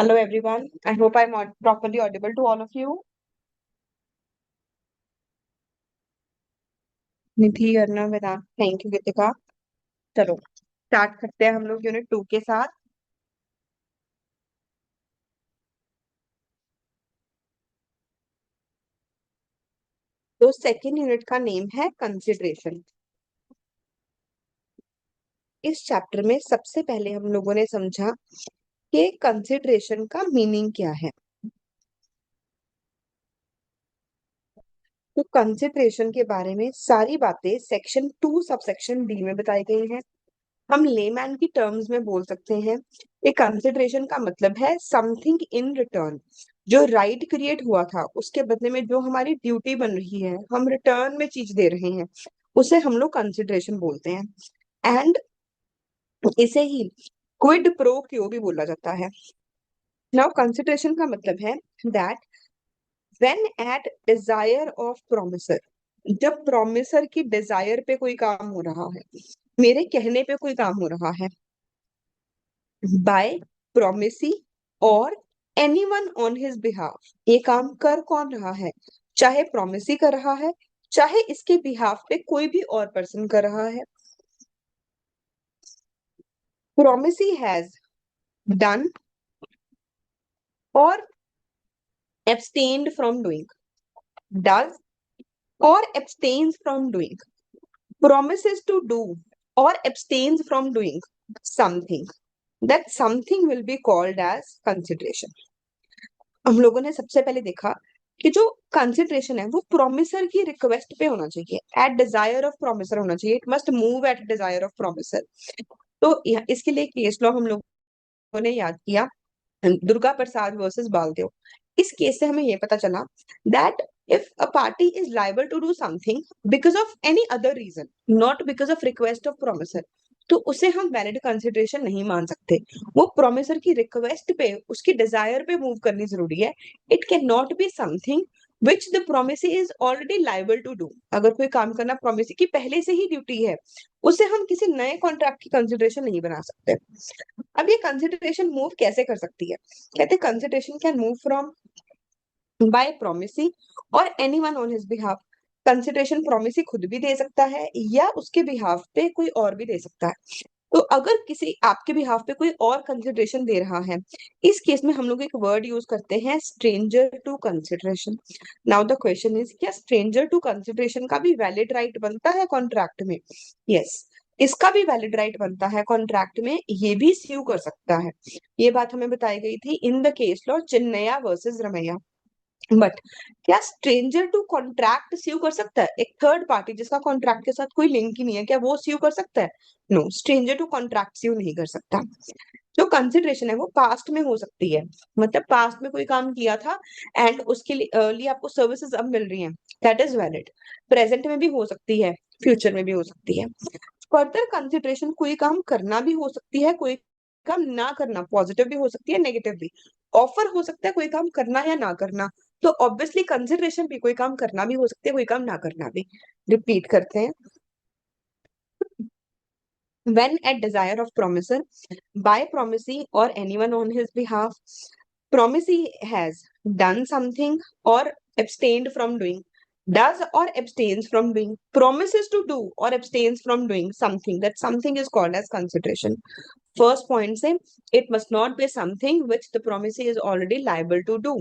Hello everyone. I hope I'm properly audible to all of you. Nidhi Arnav Vedant, thank you Geetika. चलो start करते हैं हम लोग यूनिट 2 के साथ। तो सेकेंड यूनिट का नेम है कंसिडरेशन। इस चैप्टर में सबसे पहले हम लोगों ने समझा कि कंसिडरेशन का मीनिंग क्या है। तो कंसिडरेशन के बारे में सारी बातें सेक्शन 2 सबसेक्शन डी में बताई गई हैं। हम लेमैन की टर्म्स में बोल सकते हैं कि कंसिडरेशन का मतलब है समथिंग इन रिटर्न। जो राइट क्रिएट हुआ था उसके बदले में जो हमारी ड्यूटी बन रही है, हम रिटर्न में चीज दे रहे हैं, उसे हम लोग कंसिडरेशन बोलते हैं। एंड इसे ही क्विड प्रो क्यो भी बोला जाता है। नाउ कंसिडरेशन का मतलब है that when eight desire of promisor, जब प्रोमिसर की डिजायर पे कोई काम हो रहा है, मेरे कहने पे कोई काम हो रहा है, bye promisee or anyone on his behalf, ये काम कर कौन रहा है, चाहे प्रोमिसी कर रहा है, चाहे इसके बिहाफ पे कोई भी और पर्सन कर रहा है। प्रोमिसी हैज डन और abstained from doing, does or abstains from doing, promises to do or abstains from doing something, that something will be called as consideration। हम लोगों ने सबसे पहले देखा कि जो कंसिडरेशन है वो प्रोमिसर की रिक्वेस्ट पे होना चाहिए, एट डिजायर ऑफ प्रोमिसर होना चाहिए, it must move at desire of promisor. तो इसके लिए केस लॉ हम लोगों ने याद किया, दुर्गा प्रसाद वर्सेस बालदेव। इस केस से हमें ये पता चला that if a party is liable to do something because of any other reason, not because of request of promisor, तो उसे हम वैलिड कंसिडरेशन नहीं मान सकते। वो प्रोमिसर की रिक्वेस्ट पे, उसकी डिजायर पे मूव करनी जरूरी है। It cannot be something which the promisee is already liable to do. अगर कोई काम करना प्रोमिसी की पहले से ही ड्यूटी है, उसे हम किसी नए कॉन्ट्रैक्ट की कंसिडरेशन नहीं बना सकते। अब ये कंसिडरेशन मूव कैसे कर सकती है? कहते consideration can move from by promisee or anyone on his behalf. Consideration promisee खुद भी दे सकता है या उसके बिहाफ पे कोई और भी दे सकता है। तो अगर किसी आपके बिहाफ पे कोई और कंसिडरेशन दे रहा है, इस केस में हम लोग एक वर्ड यूज करते हैं, stranger to consideration. Now the question is, क्या स्ट्रेंजर टू कंसिडरेशन का भी वैलिड राइट बनता है कॉन्ट्रैक्ट में? यस, इसका भी वैलिड राइट बनता है कॉन्ट्रैक्ट में, ये भी स्यू कर सकता है। ये बात हमें बताई गई थी in the case law Chinnaiya versus Ramaiya. But क्या स्ट्रेंजर टू कॉन्ट्रैक्ट स्यू कर सकता है? एक थर्ड पार्टी जिसका कॉन्ट्रैक्ट के साथ कोई लिंक ही नहीं है, क्या वो स्यू कर सकता है? नो, स्ट्रेंजर टू कॉन्ट्रैक्ट स्यू नहीं कर सकता। जो कंसिडरेशन है वो पास्ट में हो सकती है, मतलब पास्ट में कोई काम किया था एंड उसके लिए आपको सर्विसेज अब मिल रही हैं, दैट इज वैलिड। प्रेजेंट में भी हो सकती है, फ्यूचर में भी हो सकती है। फर्दर कंसिडरेशन कोई काम करना भी हो सकती है, कोई काम ना करना, पॉजिटिव भी हो सकती है, नेगेटिव भी। ऑफर हो सकता है कोई काम करना या ना करना, तो ऑब्वियसली कंसिडरेशन भी कोई काम करना भी हो सकती है, कोई काम ना करना भी। रिपीट करते हैं, when at desire of promisor by promisee or anyone on his behalf, promisee has done something or abstained from doing, does or abstains from doing, promises to do or abstains from doing something, that something is called as consideration। First point say it must not be something which the promisee is already liable to do,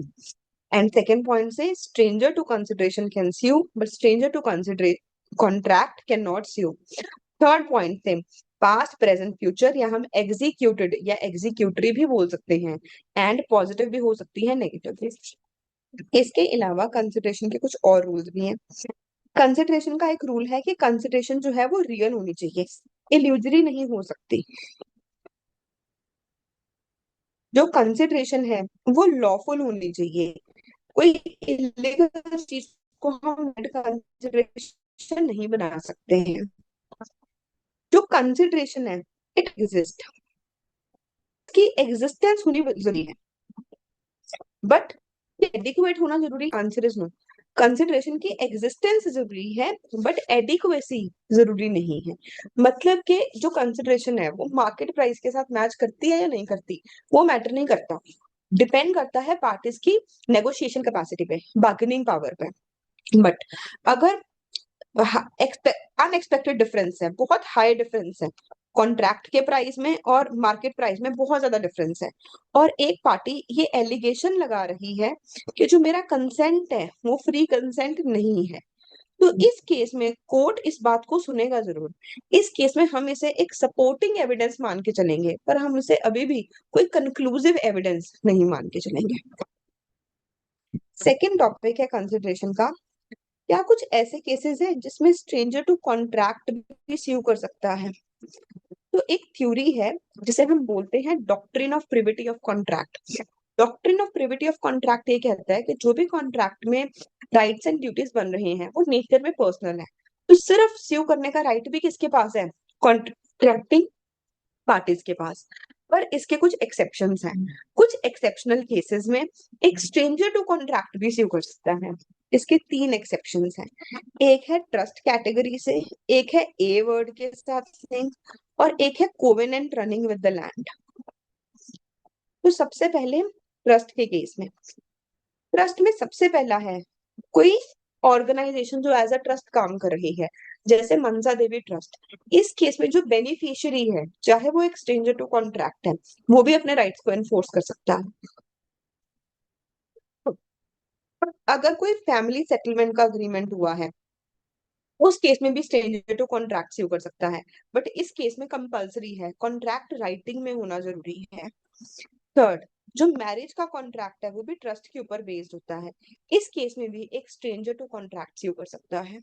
and second point say stranger to consideration can sue but stranger to consider contract cannot sue। Third point थे past present future, या हम executed या executory भी बोल सकते हैं, and positive भी हो सकती है, नेगेटिव भी। इसके अलावा कंसिडरेशन के कुछ और रूल्स भी हैं। कंसिडरेशन का एक रूल है कि कंसिडरेशन जो है वो रियल होनी चाहिए, इल्यूजरी नहीं हो सकती। जो कंसिडरेशन है वो लॉफुल होनी चाहिए, कोई इलीगल चीज को हम कंसिडरेशन नहीं बना सकते हैं। जो कंसिडरेशन है इट एग्जिस्ट, की एग्जिस्टेंस होनी जरूरी है, बट एडिक्वेट होना जरूरी। आंसर इज नो, कंसिडरेशन की एग्जिस्टेंस जरूरी है बट एडिक्वेसी जरूरी नहीं है। मतलब कि जो कंसिडरेशन है वो मार्केट प्राइस के साथ मैच करती है या नहीं करती, वो मैटर नहीं करता। डिपेंड करता है पार्टीज की नेगोशिएशन कैपेसिटी पे, बार्गेनिंग पावर पे। बट अगर अनएक्सपेक्टेड डिफरेंस है, बहुत हाई डिफरेंस है कॉन्ट्रैक्ट के प्राइस में और मार्केट प्राइस में, बहुत ज्यादा डिफरेंस है, और एक पार्टी ये एलिगेशन लगा रही है कि जो मेरा कंसेंट है वो फ्री कंसेंट नहीं है, तो इस केस में कोर्ट इस बात को सुनेगा जरूर। इस केस में हम इसे एक सपोर्टिंग एविडेंस मान के चलेंगे, पर हम इसे अभी भी कोई कंक्लूसिव एविडेंस नहीं मान के चलेंगे। सेकेंड टॉपिक है कंसिडरेशन का। क्या कुछ ऐसे केसेस हैं जिसमें स्ट्रेंजर टू कॉन्ट्रैक्ट भी स्यू कर सकता है? तो एक थ्योरी है जिसे हम बोलते हैं doctrine of privity of contract. Doctrine of privity of contract ये कहता है कि जो भी कॉन्ट्रैक्ट में राइट्स एंड ड्यूटीज बन रहे हैं वो नेचर में पर्सनल है, तो सिर्फ स्यू करने का राइट भी किसके पास है? कॉन्ट्रैक्टिंग पार्टीज के पास। पर इसके कुछ एक्सेप्शंस हैं। कुछ एक्सेप्शनल केसेस में एक स्ट्रेंजर टू कॉन्ट्रैक्ट भी स्यू कर सकता है। इसके तीन एक्सेप्शंस हैं। एक है ट्रस्ट कैटेगरी से, एक है ए वर्ड के साथ लिंक, और एक है covenant running with the land. तो सबसे पहले ट्रस्ट के केस में, ट्रस्ट में सबसे पहला है कोई ऑर्गेनाइजेशन जो एज अ ट्रस्ट काम कर रही है, जैसे मनसा देवी ट्रस्ट। इस केस में जो बेनिफिशियरी है, चाहे वो एक स्ट्रेंजर टू कॉन्ट्रैक्ट है, वो भी अपने राइट्स को एनफोर्स कर सकता है। अगर कोई फैमिली सेटलमेंट का अग्रीमेंट हुआ है, उस केस में भी स्ट्रेंजर टू कॉन्ट्रैक्ट स्यू कर सकता है, बट इस केस में कंपलसरी है, कॉन्ट्रैक्ट राइटिंग में होना जरूरी है। थर्ड, जो मैरिज का कॉन्ट्रैक्ट है वो भी ट्रस्ट के ऊपर बेस्ड होता है, इस केस में भी एक स्ट्रेंजर टू कॉन्ट्रैक्ट स्यू कर सकता है।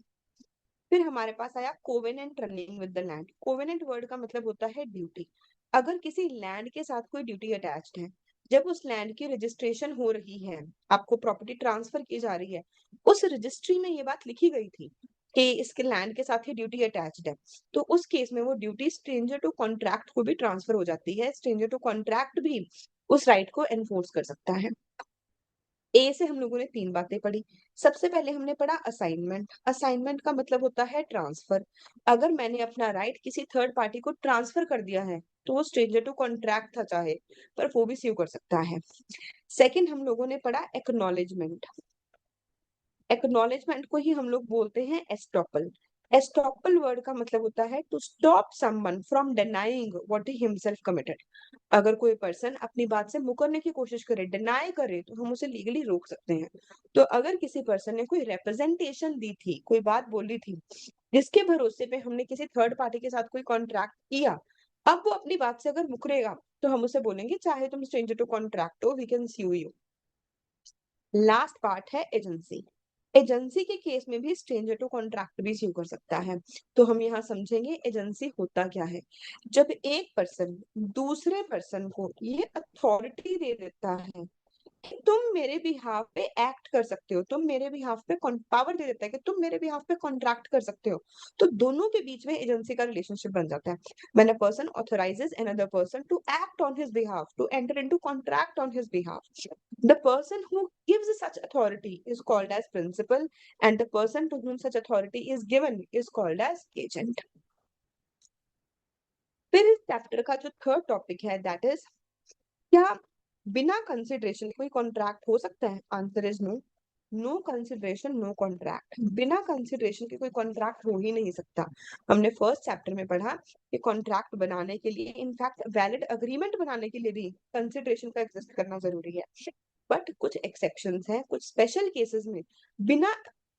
फिर हमारे पास आया covenant running with the land. Covenant word का मतलब होता है ड्यूटी। अगर किसी लैंड के साथ कोई ड्यूटी अटैच्ड है, जब उस लैंड की रजिस्ट्रेशन हो रही है, आपको प्रॉपर्टी ट्रांसफर की जा रही है, उस रजिस्ट्री में ये बात लिखी गई थी कि इसके लैंड के साथ ही ड्यूटी अटैच्ड है, तो उस केस में वो ड्यूटी स्ट्रेंजर टू कॉन्ट्रैक्ट को भी ट्रांसफर हो जाती है। स्ट्रेंजर टू कॉन्ट्रैक्ट भी उस राइट को एनफोर्स कर सकता है। ए से हम लोगों ने तीन बातें पढ़ी। सबसे पहले हमने पढ़ा असाइनमेंट। असाइनमेंट का मतलब होता है ट्रांसफर। अगर मैंने अपना राइट किसी थर्ड पार्टी को ट्रांसफर कर दिया है, तो वो स्ट्रेंजर टू कॉन्ट्रैक्ट था चाहे, पर वो भी स्यू कर सकता है। सेकंड हम लोगों ने पढ़ा एक्नॉलेजमेंट। एक्नॉलेजमेंट को ही हम लोग बोलते हैं एस्टॉपल। एस्टॉपल वर्ड का मतलब होता है to stop someone from denying what he himself committed. अगर कोई पर्सन अपनी बात से मुकरने की कोशिश करे, डिनाई करे, तो हम उसे लीगली रोक सकते हैं। तो अगर किसी पर्सन ने कोई रिप्रेजेंटेशन दी थी, कोई बात बोली थी, जिसके भरोसे पे हमने किसी थर्ड पार्टी के साथ कोई कॉन्ट्रैक्ट किया, अब वो अपनी बात से अगर मुकरेगा, तो हम उसे बोलेंगे चाहे तुम स्ट्रेंजर टू कॉन्ट्रैक्ट हो, we can sue you. Last part है एजेंसी। एजेंसी के केस में भी स्ट्रेंजर टू कॉन्ट्रैक्ट भी स्यू कर सकता है। तो हम यहाँ समझेंगे एजेंसी होता क्या है। जब एक पर्सन दूसरे पर्सन को ये अथॉरिटी दे देता है कि तुम मेरे बिहाफ पे एक्ट कर सकते हो, तुम मेरे बिहाफ पे पावर दे देता है कि तुम मेरे बिहाफ पे कॉन्ट्रैक्ट कर सकते हो, तो दोनों के बीच में एजेंसी का रिलेशनशिप बन जाता है। When a person authorizes another person to act on his behalf, to enter into contract on his behalf, the person who gives such authority is called as principal, and the person to whom such authority is given is called as agent. फिर इस chapter का जो third topic है, that is क्या बिना consideration कोई contract हो सकता है? Answer is no. No consideration no contract. बिना कंसिडरेशन के कोई कॉन्ट्रैक्ट हो ही नहीं सकता। हमने फर्स्ट चैप्टर में पढ़ा कि कॉन्ट्रैक्ट बनाने के लिए, इनफैक्ट वैलिड अग्रीमेंट बनाने के लिए भी कंसिडरेशन का एग्जिस्ट करना जरूरी है। बट कुछ एक्सेप्शंस हैं, कुछ स्पेशल केसेस में बिना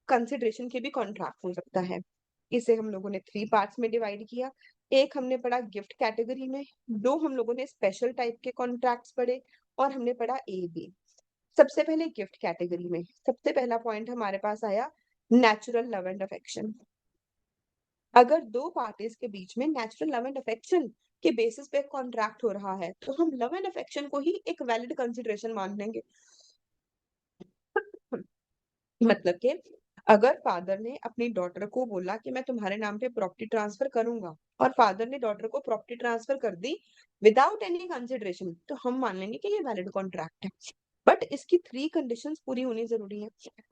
कंसिडरेशन के भी कॉन्ट्रैक्ट हो सकता है। इसे हम लोगों ने थ्री पार्ट्स में डिवाइड किया। एक हमने पढ़ा गिफ्ट कैटेगरी में, दो हम लोगों ने स्पेशल टाइप के कॉन्ट्रैक्ट्स पढ़े, और हमने पढ़ा ए बी। सबसे पहले गिफ्ट कैटेगरी में सबसे पहला पॉइंट हमारे पास आया नेचुरल लव एंड अफेक्शन। अगर दो पार्टीज के बीच में नेचुरल लव एंड अफेक्शन के बेसिस पे कॉन्ट्रैक्ट हो रहा है, तो हम लव एंड अफेक्शन को ही एक वैलिड कंसिडरेशन मान लेंगे। मतलब कि अगर फादर ने अपनी डॉटर को बोला कि मैं तुम्हारे नाम पे प्रॉपर्टी ट्रांसफर करूंगा, और फादर ने डॉटर को प्रॉपर्टी ट्रांसफर कर दी विदाउट एनी कंसिडरेशन, तो हम मान लेंगे कि ये वैलिड कॉन्ट्रैक्ट है। बट इसकी थ्री कंडीशंस पूरी होनी जरूरी है।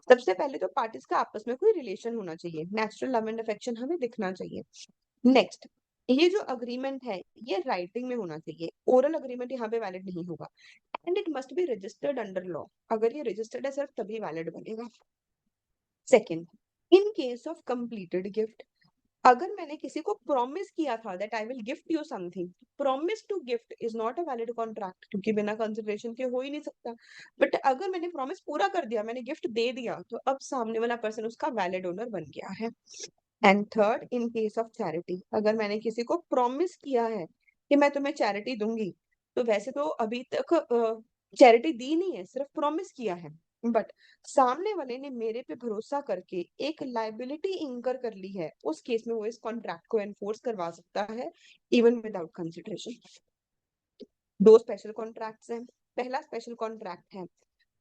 सबसे पहले तो पार्टीज का आपस में कोई रिलेशन होना चाहिए, नेचुरल लव एंड अफेक्शन हमें दिखना चाहिए। नेक्स्ट, ये जो अग्रीमेंट है ये राइटिंग में होना चाहिए, ओरल अग्रीमेंट यहाँ पे वैलिड नहीं होगा। And it must be registered under law, अगर ये रजिस्टर्ड है सिर्फ तभी वैलिड बनेगा। Second, in case of completed gift, अगर मैंने किसी को प्रॉमिस किया था that I will gift you something, promise to gift is not a valid contract, क्योंकि बिना कंसिडरेशन के हो ही नहीं सकता। बट अगर मैंने प्रॉमिस पूरा कर दिया, मैंने गिफ्ट दे दिया, तो अब सामने वाला पर्सन उसका वैलिड ओनर बन गया है। And third, in case of charity, अगर मैंने किसी को प्रॉमिस किया है कि मैं तुम्हें चैरिटी दूंगी, तो वैसे तो अभी तक चैरिटी दी नहीं है, सिर्फ प्रॉमिस किया है, बट सामने वाले ने मेरे पे भरोसा करके एक लाइबिलिटी इंकर कर ली है, उस केस में वो इस कॉन्ट्रैक्ट को एनफोर्स करवा सकता है इवन विदाउट कंसिडरेशन। दो स्पेशल कॉन्ट्रैक्ट्स हैं। पहला स्पेशल कॉन्ट्रैक्ट है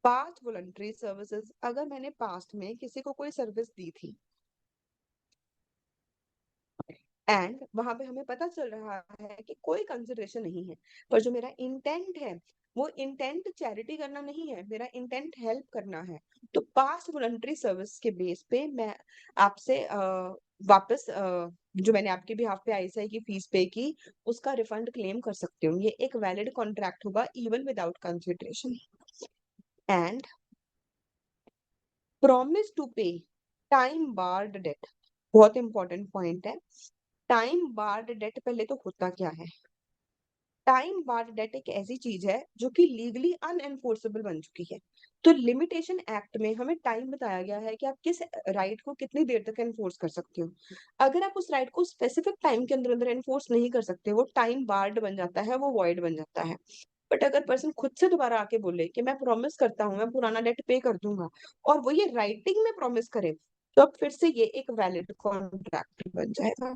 पास्ट वॉलंटरी सर्विसेज, अगर मैंने पास्ट में किसी को कोई सर्विस दी थी एंड वहां पे हमें पता चल रहा है कि कोई कंसिडरेशन नहीं है, पर जो मेरा इंटेंट है वो इंटेंट चैरिटी करना नहीं है, मेरा इंटेंट हेल्प करना है, तो पास्ट वॉलंटरी सर्विस के बेस पे मैं आपसे वापस जो मैंने आपके बिहाफ पे आईएसआई की फीस पे की उसका रिफंड क्लेम कर सकती हूँ। ये एक वैलिड कॉन्ट्रैक्ट होगा even without consideration. And promise to pay time barred debt, बहुत इंपॉर्टेंट पॉइंट है। टाइम बार्ड डेट पहले तो होता क्या है? टाइम बार्ड डेट एक ऐसी चीज है जो कि लीगली अनएनफोर्सेबल बन चुकी है। तो लिमिटेशन एक्ट में हमें टाइम बताया गया है कि आप किस राइट को कितनी देर तक एनफोर्स कर सकते हो। अगर आप उस राइट को स्पेसिफिक टाइम के अंदर अंदर एनफोर्स नहीं कर सकते, वो टाइम बार्ड बन जाता है, वो वॉइड बन जाता है। बट अगर पर्सन खुद से दोबारा आके बोले कि मैं प्रॉमिस करता हूँ मैं पुराना डेट पे कर दूंगा, और वो ये राइटिंग में प्रॉमिस करे, तो अब फिर से ये एक वैलिड कॉन्ट्रैक्ट बन जाएगा।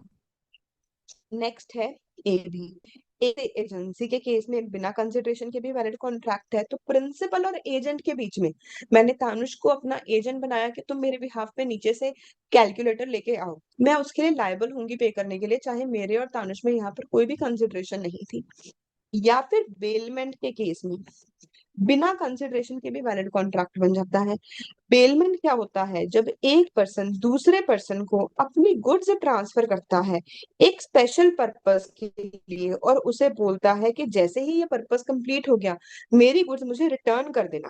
नेक्स्ट है एबी, एजेंसी के केस में बिना कंसिडरेशन के भी वैलिड कॉन्ट्रैक्ट है। तो प्रिंसिपल और एजेंट के बीच में मैंने तानुष को अपना एजेंट बनाया कि तुम मेरे बिहाफ पे नीचे से कैलकुलेटर लेके आओ, मैं उसके लिए लायबल होंगी पे करने के लिए, चाहे मेरे और तानुष में यहाँ पर कोई भी कंसिडरेशन नहीं थी। या फिर बेलमेंट के केस में बिना कंसिडरेशन के भी वैलिड कॉन्ट्रैक्ट बन जाता है। बेलमेंट क्या होता है? जब एक पर्सन दूसरे पर्सन को अपनी गुड्स ट्रांसफर करता है एक स्पेशल पर्पस के लिए, और उसे बोलता है कि जैसे ही ये पर्पस कंप्लीट हो गया मेरी गुड्स मुझे रिटर्न कर देना,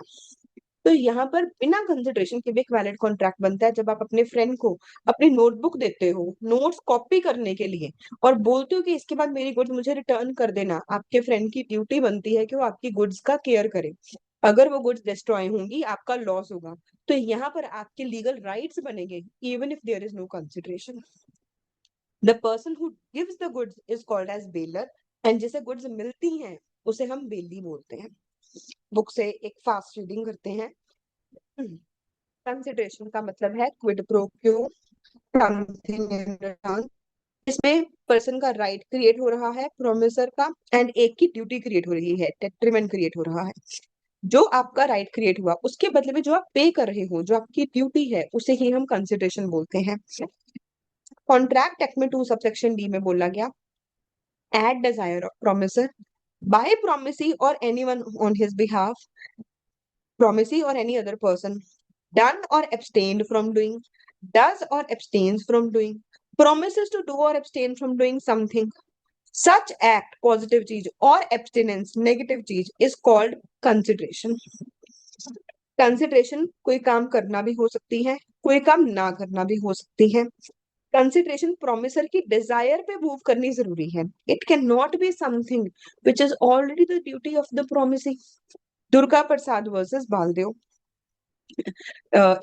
तो यहाँ पर बिना कंसिडरेशन के भी एक वैलिड कॉन्ट्रैक्ट बनता है। जब आप अपने फ्रेंड को अपनी नोटबुक देते हो नोट्स कॉपी करने के लिए, और बोलते हो कि इसके बाद मेरी गुड्स मुझे रिटर्न कर देना, आपके फ्रेंड की ड्यूटी बनती है कि वो आपकी गुड्स का केयर करे। अगर वो गुड्स डिस्ट्रॉय होंगी आपका लॉस होगा, तो यहाँ पर आपके लीगल राइट्स बनेंगे even if there is no consideration. The person who gives the goods is called as bailor, and जिसे गुड्स मिलती हैं उसे हम बेली बोलते हैं। बुक से एक फास्ट रीडिंग करते हैं। कंसिडरेशन का मतलब है क्विड प्रो क्यो, समथिंग इन रिटर्न। इसमें पर्सन का राइट क्रिएट हो रहा है प्रोमिसर का, एंड एक की ड्यूटी क्रिएट हो रही है, डेट्रीमेंट क्रिएट हो रहा है। जो आपका राइट क्रिएट हुआ उसके बदले में जो आप पे कर रहे हो, जो आपकी ड्यूटी है, उसे ही हम कंसिडरेशन बोलते हैं। कॉन्ट्रैक्ट एक्ट में 2 सबसेक्शन डी में बोला गया at desire of promisor by promisee or anyone on his behalf, promisee or any other person, done or abstained from doing, does or abstains from doing, promises to do or abstain from doing something. Such act, positive चीज, और abstinence, negative चीज, is called consideration. Consideration कोई काम करना भी हो सकती है, कोई काम ना करना भी हो सकती है। कंसिडरेशन प्रोमिसर की डिजायर पे मूव करनी जरूरी है। It cannot be something which is already the duty of the promisee. Durga Prasad versus Baldev.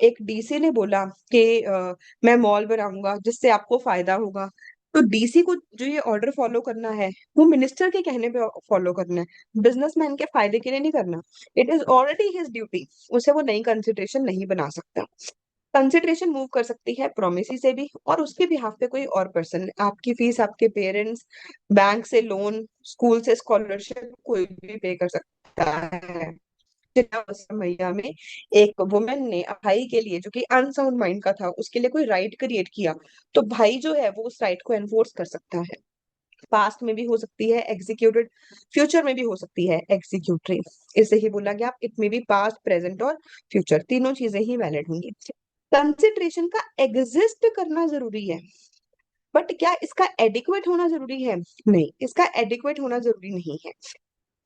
एक डीसी ने बोला कि मैं मॉल बनाऊंगा जिससे आपको फायदा होगा, तो डीसी को जो ये ऑर्डर फॉलो करना है वो मिनिस्टर के कहने पे फॉलो करना है, बिजनेसमैन के फायदे के लिए नहीं करना। It is already his duty, उसे वो नई कंसिडरेशन नहीं बना सकता। कंसिडरेशन मूव कर सकती है प्रोमिसी से भी, और उसके बिहाफ पे कोई और पर्सन, आपकी फीस आपके पेरेंट्स, बैंक से लोन, स्कूल से स्कॉलरशिप, कोई भी पे कर सकता है। मैया में एक वुमेन ने भाई के लिए जो कि अनसाउंड माइंड का था उसके लिए कोई राइट क्रिएट किया, तो भाई जो है वो उस राइट को एनफोर्स कर सकता है। पास्ट में भी हो सकती है एग्जीक्यूटेड, फ्यूचर में भी हो सकती है एग्जीक्यूटरी। इसे ही बोला गया इट में भी पास्ट प्रेजेंट और फ्यूचर तीनों चीजें ही वैलिड होंगी। कंसिडरेशन का एग्जिस्ट करना जरूरी है, बट क्या इसका एडिक्वेट होना जरूरी है? नहीं, इसका एडिक्वेट होना जरूरी नहीं है।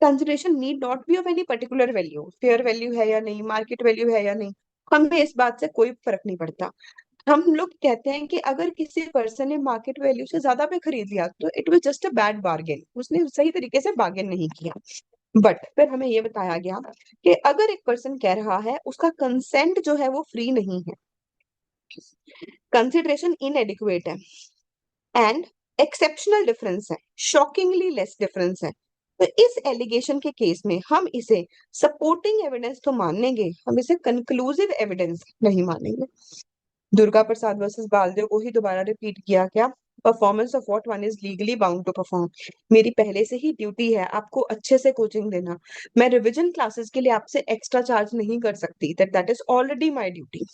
Consideration need not be of any particular value, fair value है या नहीं, मार्केट वैल्यू है या नहीं, हमें इस बात से कोई फर्क नहीं पड़ता। हम लोग कहते हैं कि अगर किसी पर्सन ने मार्केट वैल्यू से ज्यादा पे खरीद लिया तो it was just a bad bargain, उसने सही तरीके से बार्गेन नहीं किया। बट फिर हमें ये बताया गया कि अगर एक पर्सन कह रहा है उसका कंसेंट जो है वो फ्री नहीं है, कंसिडरेशन इनएडिक्वेट है एंड एक्सेप्शनल डिफरेंस है, शॉकिंगली लेस डिफरेंस है, तो इस एलिगेशन के केस में हम इसे सपोर्टिंग एविडेंस तो मानेंगे, हम इसे कंक्लूसिव एविडेंस नहीं मानेंगे। दुर्गा प्रसाद वर्सेस बालदेव को ही दोबारा रिपीट किया क्या? Performance of what one is legally bound to perform. मेरी पहले से ही ड्यूटी है आपको अच्छे से कोचिंग देना, मैं रिवीजन क्लासेस के लिए आपसे एक्स्ट्रा चार्ज नहीं कर सकती, that is already my duty.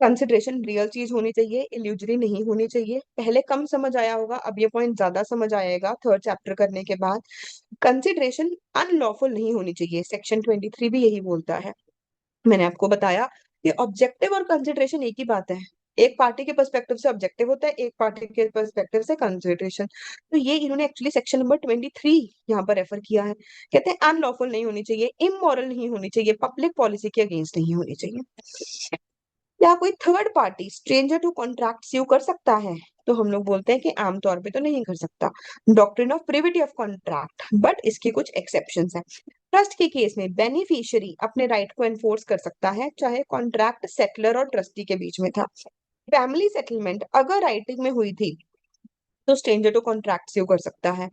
Consideration real चीज होनी चाहिए, इल्यूजरी नहीं होनी चाहिए। पहले कम समझ आया होगा, अब ये पॉइंट ज्यादा समझ आएगा थर्ड चैप्टर करने के बाद। कंसिडरेशन अनलॉफुल नहीं होनी चाहिए, सेक्शन 23 भी यही बोलता है। मैंने आपको बताया कि ऑब्जेक्टिव और कंसिडरेशन एक ही बात है। एक पार्टी के पर्सपेक्टिव से ऑब्जेक्टिव होता है, एक पार्टी के पर्सपेक्टिव से कंसिडरेशन। तो ये इन्होंने एक्चुअली सेक्शन नंबर 23 यहाँ पर रेफर किया है। कहते हैं अनलॉफुल नहीं होनी चाहिए, इमोरल नहीं होनी चाहिए, पब्लिक पॉलिसी के अगेंस्ट नहीं होनी चाहिए। क्या कोई third party stranger to contract sue कर सकता है? तो हम लोग बोलते हैं कि आमतौर पे तो नहीं कर सकता, doctrine of privity of contract, but इसके कुछ एक्सेप्शंस हैं। ट्रस्ट के केस में बेनिफिशियरी अपने राइट को एनफोर्स कर सकता है, चाहे कॉन्ट्रैक्ट सेटलर और ट्रस्टी के बीच में था। फैमिली सेटलमेंट अगर राइटिंग में हुई थी तो स्ट्रेंजर टू कॉन्ट्रैक्ट स्यू कर सकता है।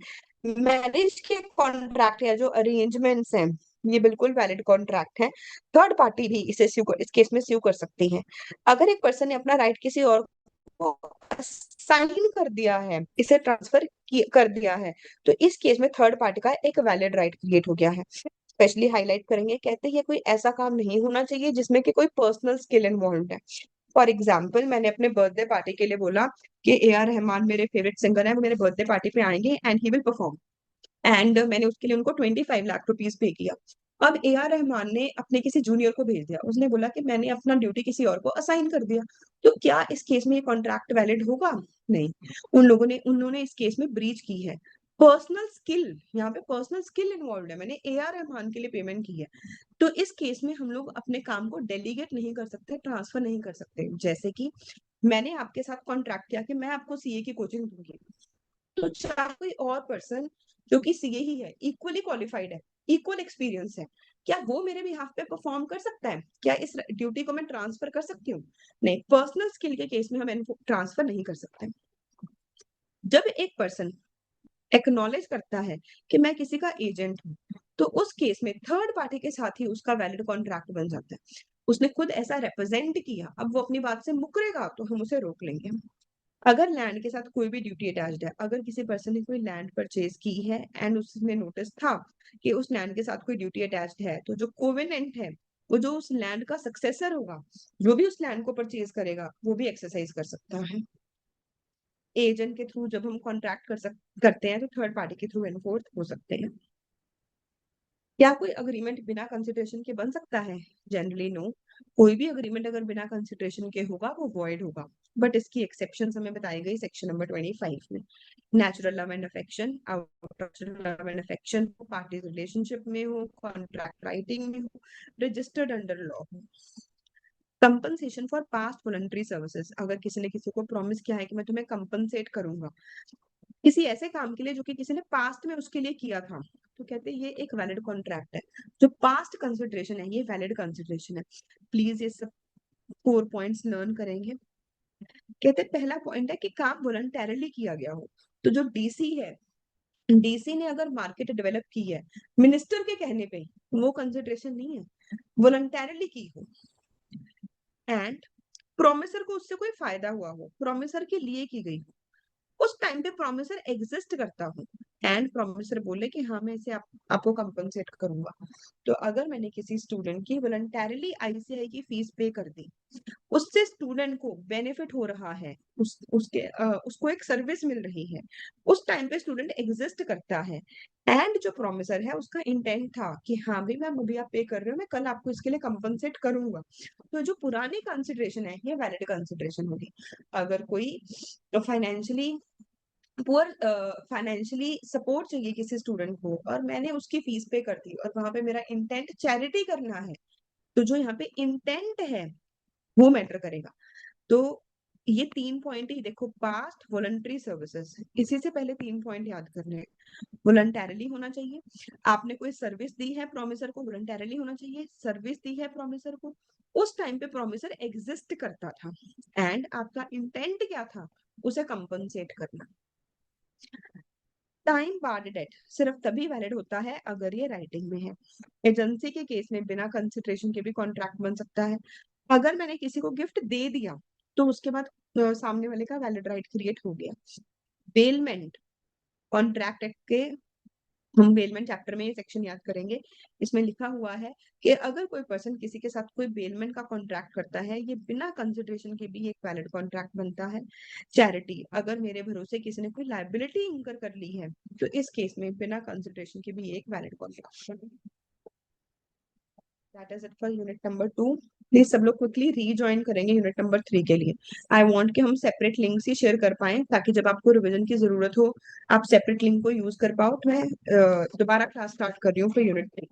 मैरिज के कॉन्ट्रैक्ट या जो अरेंजमेंट्स हैं ये बिल्कुल वैलिड कॉन्ट्रैक्ट है, थर्ड पार्टी भी इसे इस केस में स्यू कर सकती है। अगर एक पर्सन ने अपना राइट किसी और को साइन कर दिया है, इसे ट्रांसफर कर दिया है, तो इस केस में थर्ड पार्टी का एक वैलिड राइट क्रिएट हो गया है। स्पेशली हाईलाइट करेंगे, कहते हैं कोई ऐसा काम नहीं होना चाहिए जिसमें कि कोई पर्सनल स्किल इन्वॉल्व है। फॉर एग्जाम्पल, मैंने अपने बर्थडे पार्टी के लिए बोला कि ए आर रहमान मेरे फेवरेट सिंगर है, वो मेरे बर्थडे पार्टी पे आएंगे and he will perform, and मैंने उसके लिए उनको 25 लाख रुपीज पे किया। अब ए आर रहमान ने अपने किसी जूनियर को भेज दिया, उसने बोला कि मैंने अपना ड्यूटी किसी और को असाइन कर दिया, तो क्या इस केस में ये कॉन्ट्रैक्ट वैलिड होगा? नहीं, उन्होंने इस केस में ब्रीच की है। पर्सनल स्किल, यहाँ पे पर्सनल स्किल इन्वॉल्व है, मैंने ए आर रहमान के लिए पेमेंट की है, तो इस केस में हम लोग अपने काम को डेलीगेट नहीं कर सकते, ट्रांसफर नहीं कर सकते। जैसे कि मैंने आपके साथ कॉन्ट्रैक्ट किया कि मैं आपको सीए की कोचिंग दूंगी, तो चाहे कोई और पर्सन जो कि सीए ही है, इक्वली क्वालिफाइड है, इक्वल एक्सपीरियंस है, क्या वो मेरे बिहाफ पे परफॉर्म कर सकता है? क्या इस ड्यूटी को मैं ट्रांसफर कर सकती हूँ? नहीं, पर्सनल स्किल के केस में हम ट्रांसफर नहीं कर सकते। जब एक पर्सन एक्नॉलेज करता है कि मैं किसी का एजेंट हूँ, तो उस केस में थर्ड पार्टी के साथ ही उसका वैलिड कॉन्ट्रैक्ट बन जाता है। उसने खुद ऐसा रिप्रेजेंट किया, अब वो अपनी बात से मुकरेगा तो हम उसे रोक लेंगे। अगर लैंड के साथ कोई भी ड्यूटी अटैच्ड है, अगर किसी पर्सन ने कोई लैंड परचेज की है एंड उसने नोटिस था कि उस लैंड के साथ कोई ड्यूटी अटैच्ड है, तो जो कोवेनेंट है, वो जो उस लैंड का सक्सेसर होगा, जो भी उस लैंड को परचेज करेगा, वो भी एक्सरसाइज कर सकता है। एजेंट के थ्रू जब हम कॉन्ट्रैक्ट करते हैं तो थर्ड पार्टी के थ्रू एनफोर्स हो सकते हैं। क्या कोई अग्रीमेंट बिना कंसिडरेशन के बन सकता है? Generally no. कोई भी अग्रीमेंट अगर बिना कंसिडरेशन के होगा वो वॉइड होगा, बट इसकी एक्सेप्शन हमें बताई गई सेक्शन नंबर 25 में। Natural love and affection, out of love and affection हो, पार्टी रिलेशनशिप में हो, कॉन्ट्रैक्ट राइटिंग में हो, रजिस्टर्ड अंडर लॉ हो। Compensation for past voluntary services, अगर किसी ने किसी को प्रॉमिस किया है कि मैं तुम्हें कंपनसेट करूंगा किसी ऐसे काम के लिए जो कि किसी ने पास्ट में उसके लिए किया था, तो कहते हैं ये एक वैलिड कॉन्ट्रैक्ट है। जो पास्ट कंसिडरेशन है ये वैलिड कंसिडरेशन है। प्लीज ये सब 4 पॉइंट्स लर्न करेंगे। कहते हैं पहला पॉइंट है कि काम वॉलंटरली किया गया हो, तो जो डीसी है, डीसी ने अगर मार्केट डेवलप की है मिनिस्टर के कहने पे, वो कंसिडरेशन नहीं है, वॉलंटरली की हो। एंड प्रोमिसर को उससे कोई फायदा हुआ हो, प्रोमिसर के लिए की गई हो, उस टाइम पे प्रोमिसर एग्जिस्ट करता हो, एंड प्रोमिसर बोले कि हाँ मैं इसे आपको कंपनसेट करूंगा। तो अगर मैंने किसी स्टूडेंट की वॉलंटैरिली आईसीआई की फीस पे कर दी, उससे स्टूडेंट को बेनिफिट हो रहा है, उसको एक सर्विस मिल रही है, उस टाइम पे स्टूडेंट एग्जिस्ट करता है, एंड जो प्रोमिसर है उसका इंटेंट था कि हाँ भाई मैम अभी आप पे कर रहे हो, मैं कल आपको इसके लिए कंपनसेट करूंगा, तो जो पुरानी कंसिडरेशन है ये वैलिड कंसिडरेशन होगी। अगर कोई फाइनेंशियली पुअर, फाइनेंशियली सपोर्ट चाहिए किसी स्टूडेंट को और मैंने उसकी फीस पे कर दी और वहां पे मेरा इंटेंट चैरिटी करना है, तो जो यहाँ पे इंटेंट है वो मैटर करेगा। तो ये 3 पॉइंट ही देखो, पास्ट, वॉलंटरी सर्विसेज, इसी से पहले 3 पॉइंट याद करने हैं। वॉलंटैरिली होना चाहिए, आपने कोई सर्विस दी है प्रोमिसर को, वॉलंटैरिली होना चाहिए, सर्विस दी है प्रोमिसर को, उस टाइम पे प्रोमिसर एग्जिस्ट करता था, एंड आपका इंटेंट क्या था, उसे कंपनसेट करना। टाइम बार्ड डेट सिर्फ तभी वैलिड होता है अगर ये राइटिंग में है। एजेंसी के केस में बिना कंसिडरेशन के भी कॉन्ट्रैक्ट बन सकता है। अगर मैंने किसी को गिफ्ट दे दिया तो उसके बाद सामने वाले का वैलिड राइट क्रिएट हो गया। बेलमेंट, कॉन्ट्रैक्ट एक्ट के, हम बेलमेंट चैप्टर में ये सेक्शन याद करेंगे, इसमें लिखा हुआ है कि अगर कोई पर्सन किसी के साथ कोई बेलमेंट का कॉन्ट्रैक्ट करता है, ये बिना कंसिडरेशन के भी एक वैलिड कॉन्ट्रैक्ट बनता है। चैरिटी, अगर मेरे भरोसे किसी ने कोई लायबिलिटी इंकर कर ली है तो इस केस में बिना कंसिडरेशन के भी एक valid contract. That is it for unit number 2। Please सब लोग क्विकली रीजॉइन करेंगे यूनिट नंबर 3 के लिए। आई वांट कि हम सेपरेट लिंक्स ही शेयर कर पाएं ताकि जब आपको रिवीजन की जरूरत हो आप सेपरेट लिंक को यूज कर पाओ। तो मैं दोबारा क्लास स्टार्ट कर रही हूँ फॉर यूनिट 3।